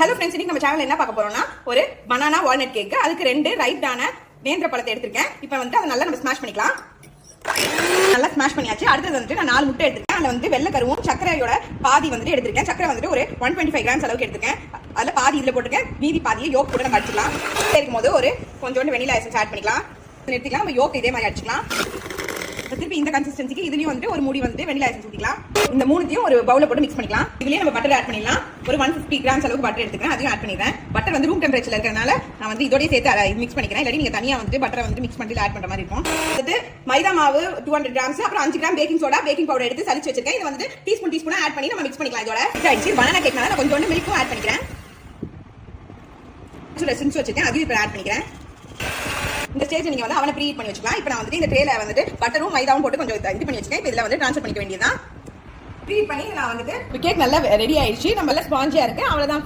Hello friends, இன்னைக்கு நம்ம சேனல்ல என்ன பார்க்க போறோம்னா ஒரு பனானா வால்நட் கேக். அதுக்கு 2 ரைட்டான நேந்திர பழத்தை எடுத்திருக்கேன். இப்போ வந்து அதை நல்லா நம்ம ஸ்மாஷ் பண்ணிக்கலாம். நல்லா ஸ்மாஷ் பண்ணியாச்சு. அடுத்தது வந்து நான் 4 முட்டை எடுத்திருக்கேன். அதில் வந்து வெள்ளை கருவும் சர்க்கரையோட பாதி வந்து எடுத்திருக்கேன். சர்க்கரை வந்து ஒரு 125 கிராம்ஸ் அளவுக்கு எடுத்திருக்கேன். அதில் பாதி இதில் போட்டுருக்கேன், மீதி பாதியை யோக் போட்டு நம்ம அடிச்சுக்கலாம். இருக்கும் போது ஒரு கொஞ்சோண்டு வெனிலா எசன்ஸ் ஆட் பண்ணிக்கலாம். எடுத்துக்கலாம். நம்ம யோக் இதே மாதிரி அடிச்சுக்கலாம். திருப்பி இந்த கன்சிஸ்டன்சிக்கு இதுலயும் வந்து ஒரு மூடி வந்து வெனிலா எசன்ஸ் ஊத்திக்கலாம். இந்த மூணுத்தையும் ஒரு பவுல்ல போட்டு மிக்ஸ் பண்ணிக்கலாம். இதுலயே நம்ம பட்டர் ஆட் பண்ணிடலாம். ஒரு 150 கிராம்ஸ் அளவுக்கு பட்டர் எடுத்துக்கிறேன், அதையும் ஆட் பண்ணிடுறேன். பட்டர் வந்து ரூம் டெம்பரேச்சர்ல இருக்கறனால நான் வந்து இதோடய சேர்த்து மிக்ஸ் பண்ணிக்கிறேன். இல்லாட்டி நீங்க தனியா வந்து பட்டரை வந்து மிக்ஸ் பண்ணி ஆட் பண்ற மாதிரி இருக்கும். அடுத்து மைதா மாவு 200 கிராம்ஸ், அப்புறம் 5 gram baking soda, baking powder எடுத்து சலிச்சு வச்சிருக்கேன். இதை வந்து டீஸ்பூனா ஆட் பண்ணி நம்ம மிக்ஸ் பண்ணிக்கலாம். இதோட ஆயிடுச்சு. பனானா கேக்னால நான் கொஞ்சோண்டு மில்க்கும் ஆட் பண்ணிக்கிறேன். எசன்ஸ் வச்சிருக்கேன், அதையும் இப்போ ஆட் பண்ணிக்கிறேன். இந்த ஸ்டேஜ் நீங்க வந்து அவனை ப்ரீஹீட் பண்ணி வச்சுக்கலாம். இப்போ நான் வந்து இந்த ட்ரேல வந்து பட்டரும் மைதாவும் போட்டு கொஞ்சம் இது பண்ணி வச்சுக்கேன். இப்போ இதில் வந்து ட்ரான்ஸ்ஃபர் பண்ணிக்க வேண்டியதான். ப்ரீஹீட் பண்ணி நான் வந்துட்டு கேக் நல்லா ரெடி ஆயிடுச்சு. நம்ம எல்லாம் ஸ்பாஞ்சியா இருக்கு. அவ்வளவுதான்.